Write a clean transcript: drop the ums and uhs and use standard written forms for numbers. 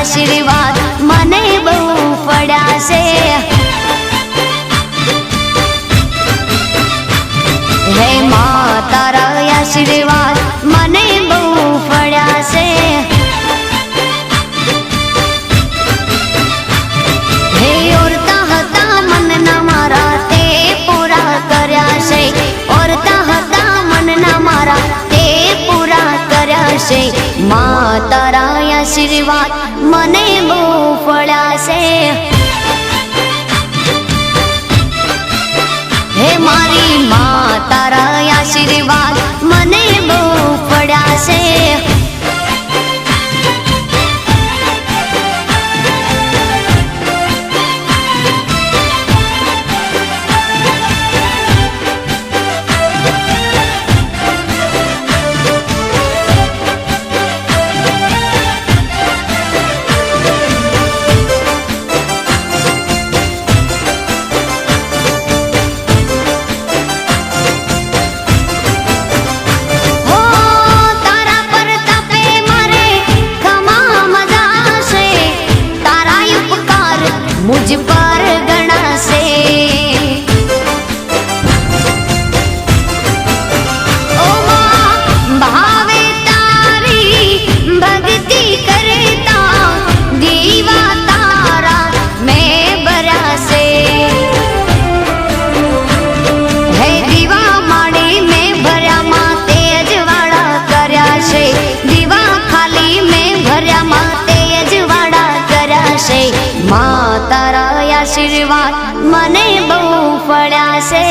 आशीर्वाद मने बहु पड़ा से। हे मां तारा आशीर्वाद मने बहु पड़ा से। हे औरता हता मन ना मारा ते पूरा कर्या से। औरता हता मन ना मारा ते पूरा कर्या से। मां तारा आशीर्वाद मने बहु पड़ा से। हे मारी मां तारा आशीर्वाद मने बहु पड़ा से। मुझ पर गणा से। ओ मां भावे तारी भक्ति करता दीवा तारा मैं बरा से। है दीवा माड़ी में भरा मां तेज वाड़ा कर्या से। दीवा खाली में भरा मां तेज वाड़ा कर्या से। मां तारा आशीर्वाद मने बहु पड़ा से।